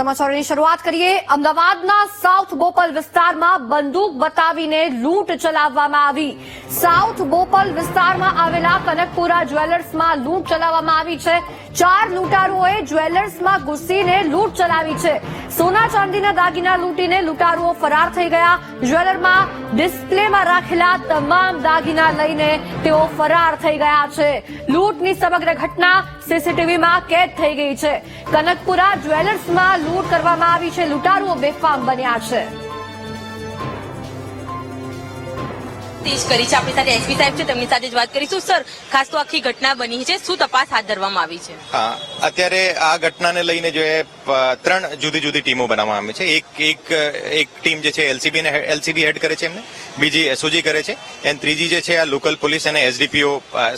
સમાચારોની શરૂઆત કરીએ. અમદાવાદના સાઉથ બોપલ વિસ્તારમાં બંદૂક બતાવીને લૂંટ ચલાવવામાં આવી. સાઉથ બોપલ વિસ્તારમાં આવેલા કનકપુરા જ્વેલર્સમાં લૂંટ ચલાવવામાં આવી છે. 4 લૂંટારુઓએ જ્વેલર્સમાં ઘૂસીને લૂંટ ચલાવી છે. સોના ચાંદીના દાગીના લૂંટીને લૂંટારુઓ ફરાર થઈ ગયા. જ્વેલરમાં ડિસ્પ્લેમાં રાખેલા તમામ દાગીના લઈને તેઓ ફરાર થઈ ગયા છે. લૂંટની સમગ્ર ઘટના સીસીટીવીમાં કેદ થઈ ગઈ છે. કનકપુરા જ્વેલર્સમાં લૂંટ કરવામાં આવી છે. લૂંટારુઓ બેફામ બન્યા છે. તેજ કરી છે. આપણી સાથે એસપી સાહેબ છે, તેમની સાથે જ વાત કરીશું. સર, ખાસ તો આખી ઘટના બની છે, શું તપાસ હાથ ધરવામાં આવી છે? હા, અત્યારે આ ઘટનાને લઈને જો 3 જુદી જુદી ટીમો બનાવવામાં આવી છે. એક ટીમ જે છે એલસીબી હેડ કરે છે, એમને બીજી એસઓજી કરે છે, અને ત્રીજી જે છે આ લોકલ પોલીસ અને એસડીપીઓ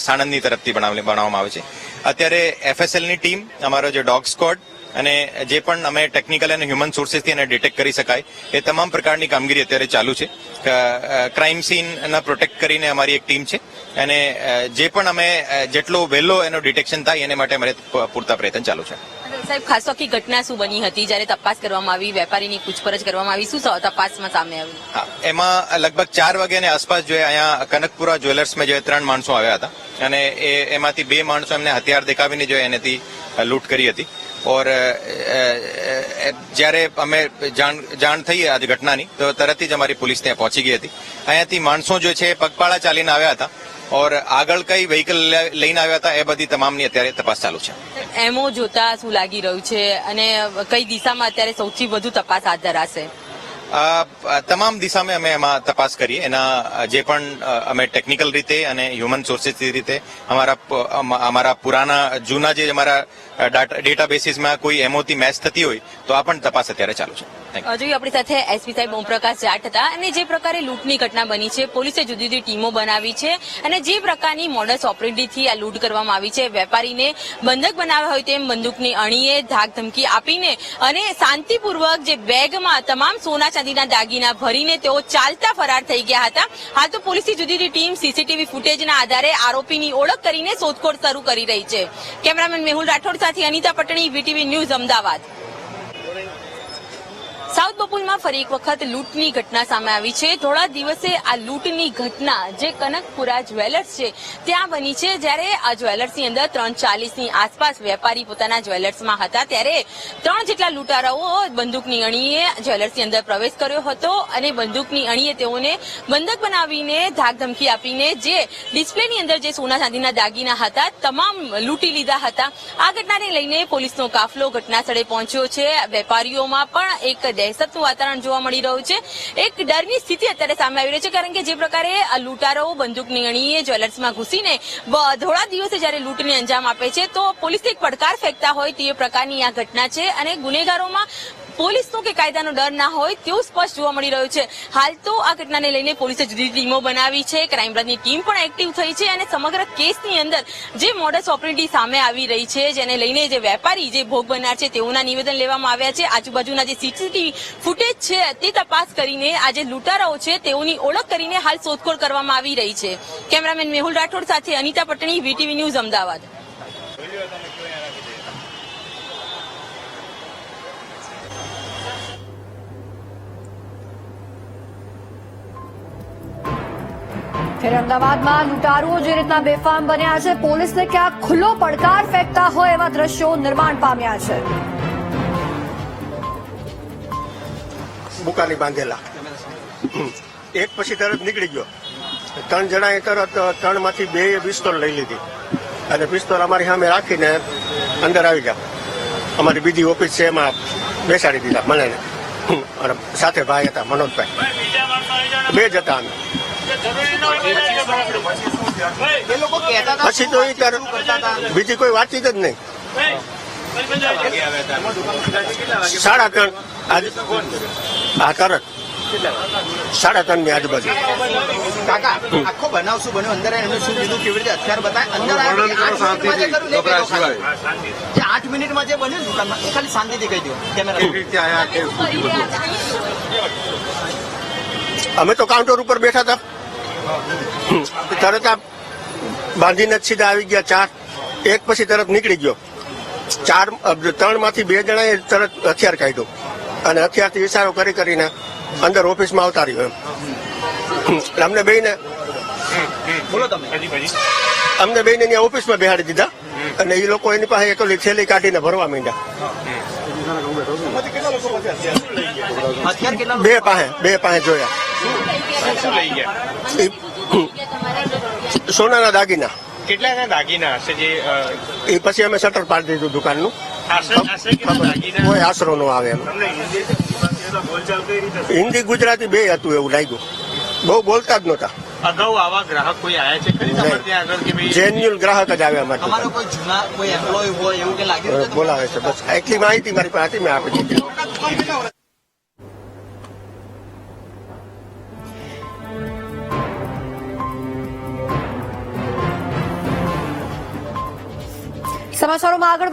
સાણંદની તરફથી બનાવવામાં આવે છે. અત્યારે એફએસએલની ટીમ, અમારો જે ડોગ સ્ક્વોડ અને જે પણ અમે ટેકનિકલ અને હ્યુમન સોર્સિસથી એને ડિટેક્ટ કરી શકાય એ તમામ પ્રકારની કામગીરી અત્યારે ચાલુ છે. ક્રાઇમ સીન પ્રોટેક્ટ કરીને અમારી એક ટીમ છે, અને જે પણ અમે જેટલો વહેલો એનો ડિટેક્શન થાય એને માટે અમારે પૂરતા પ્રયત્ન ચાલુ છે. સાહેબ, ખાસ તો આખી ઘટના શું બની હતી જ્યારે તપાસ કરવામાં આવી, વેપારીની પૂછપરછ કરવામાં આવી, શું તપાસમાં સામે આવ્યું? હા, એમાં લગભગ 4 વાગ્યાની આસપાસ જો અહીંયા કનકપુરા જ્વેલર્સમાં જે 3 માણસો આવ્યા હતા, અને એમાંથી 2 માણસો એમને હથિયાર દેખાવીને જો એનેથી લૂંટ કરી હતી. ઓર જ્યારે અમે જાણ થઈ આ ઘટનાની તો તરત જ અમારી પોલીસ ત્યાં પહોંચી ગઈ હતી. અહીંયાથી માણસો જે છે પગપાળા ચાલીને આવ્યા હતા, ઓર આગળ કઈ વ્હીકલ લઈને આવ્યા હતા એ બધી તમામની અત્યારે તપાસ ચાલુ છે. એમો જોતા શું લાગી રહ્યું છે, અને કઈ દિશામાં અત્યારે સૌથી વધુ તપાસ હાથ ધરાશે? તમામ દિશામાં અમે એમાં તપાસ કરીએ. એના જે પણ અમે ટેકનિકલ રીતે અને હ્યુમન સોર્સિસ રીતે અમારા પુરાના જૂના જે અમારા ડેટાબેસીસમાં કોઈ એમઓથી મેચ થતી હોય તો આ પણ તપાસ અત્યારે ચાલુ છે. જોઈએ આપણી સાથે એસપી સાહેબ ઓમપ્રકાશ જાટ હતા. અને જે પ્રકારે લૂંટની ઘટના બની છે, પોલીસે જુદી જુદી ટીમો બનાવી છે, અને જે પ્રકારની મોડસ ઓપરેન્ડીથી આ લૂંટ કરવામાં આવી છે, વેપારીને બંધક બનાવ્યા હોય તેમ બંદૂકની અણીએ ધાક ધમકી આપીને અને શાંતિપૂર્વક જે બેગમાં તમામ સોના ચાંદીના દાગીના ભરીને તેઓ ચાલતા ફરાર થઈ ગયા હતા. હાલ તો પોલીસની જુદી જુદી ટીમ સીસીટીવી ફૂટેજના આધારે આરોપીની ઓળખ કરીને શોધખોળ શરૂ કરી રહી છે. કેમેરામેન મેહુલ રાઠોડ સાથે Anita Patni, VTV news, Ahmedabad. South બોપલમાં ફરી એક વખત લૂંટની ઘટના સામે આવી છે. થોડા દિવસે આ લૂંટની ઘટના જે કનકપુરા જ્વેલર્સ છે ત્યાં બની છે. જ્યારે આ જ્વેલર્સની અંદર 3:40ની આસપાસ વેપારી પોતાના જ્વેલર્સમાં હતા, ત્યારે 3 જેટલા લૂંટારાઓ બંદૂકની અણીએ જ્વેલર્સની અંદર પ્રવેશ કર્યો હતો, અને બંદૂકની અણીએ તેઓને બંધક બનાવીને ધાક ધમકી આપીને જે ડિસ્પ્લેની અંદર જે સોના ચાંદીના દાગીના હતા તમામ લૂંટી લીધા હતા. આ ઘટનાને લઈને પોલીસનો કાફલો ઘટના સ્થળે પહોંચ્યો છે. વેપારીઓમાં પણ એક દહેશતનું વાતાવરણ જોવા મળી રહ્યું છે. એક ડરની સ્થિતિ અત્યારે સામે આવી રહી છે, કારણ કે જે પ્રકારે લૂંટારાઓ બંદૂકની અણીએ જ્વેલર્સમાં ઘૂસીને થોડા દિવસે જયારે લૂંટને અંજામ આપે છે તો પોલીસને એક પડકાર ફેંકતા હોય તે પ્રકારની આ ઘટના છે. અને ગુનેગારોમાં પોલીસનો કે કાયદાનો ડર ના હોય તેવું સ્પષ્ટ જોવા મળી રહ્યું છે. હાલ તો આ ઘટનાને લઈને પોલીસે જુદી ટીમો બનાવી છે, ક્રાઇમ બ્રાન્ચની ટીમ પણ એક્ટિવ થઈ છે, અને સમગ્ર કેસની અંદર જે મોડસ ઓપરેન્ડી સામે આવી રહી છે, જેને લઈને જે વેપારી જે ભોગ બનનાર છે તેઓના નિવેદન લેવામાં આવ્યા છે. આજુબાજુના જે સીસીટીવી ફૂટેજ છે તે તપાસ કરીને આ જે લૂંટારાઓ છે તેઓની ઓળખ કરીને હાલ શોધખોળ કરવામાં આવી રહી છે. કેમેરામેન મેહુલ રાઠોડ સાથે અનિતા પટણી, વીટીવી ન્યૂઝ, અમદાવાદ. ત્યારે અમદાવાદમાં લૂંટારુઓ જે રીતના બેફામ બન્યા છે, પોલીસને ક્યાંક ખુલ્લો પડકાર ફેંકતા હોય એવા દ્રશ્યો નિર્માણ પામ્યા છે. બુકાની બાંધેલા એક પછી તરત નીકળી ગયો. 3 જણાએ તરત 3 માંથી 2 પિસ્તોલ લઈ લીધી, અને પિસ્તોલ અમારી સામે રાખીને અંદર આવી ગયા. અમારી બીજી ઓફિસ છે એમાં બેસાડી દીધા મને, અને સાથે ભાઈ હતા મનોજભાઈ, 2 જ હતા અમે. પછી તો એ બીજી કોઈ વાતચીત જ નહીં. 3:30 હા તરત 3:30 ની આજુબાજુ. કાકા, આખો બનાવ શું બન્યો, અંદર એમને શું કીધું, કેવી રીતે હથિયાર બતાવે, અંદર 8 મિનિટમાં જે બન્યું દુકાનમાં ખાલી શાંતિથી કહી દો. અમે તો કાઉન્ટર ઉપર બેઠા હતા, તરત આ બાંધીને સીધા આવી ગયા 4. એક પછી તરત નીકળી ગયો. ત્રણમાંથી 2 જણાએ તરત હથિયાર કાઢ્યું અને હથિયારથી ઇશારો કરીને અંદર ઓફિસમાં આવતા રહ્યો એમ. એટલે અમને બેયને બોલો તમે. ત્યાં ઓફિસમાં બેહાડી દીધા અને એ લોકો એની પાસે એક ઓલી થેલી કાઢીને ભરવા માંડ્યા. હથિયાર કેટલા બે પાસે જોયા. સોનાના દાગીના. કેટલાના દાગીના હશે જે એ પછી અમે શટર પાડી દીધું દુકાનનું. આશરે કેટલા દાગીના કોઈ આશરો ન આવે એમ. હિન્દી ગુજરાતી 2 હતું એવું લાગ્યું. બહુ બોલતા જ નહોતા. અગાઉ આવા ગ્રાહક કોઈ આયા છે ખરી તમારે ત્યાં આગળ કે ભાઈ જેન્યુઅલ ગ્રાહક જ આવ્યા અમારે તમારો કોઈ જૂના કોઈ એમ્પ્લોય હોય એવું કે લાગ્યું હતું? બોલાવે છે. બસ એટલી માહિતી મારી પાસે હતી, મેં આપી દીધી. સમાચારોમાં આગળ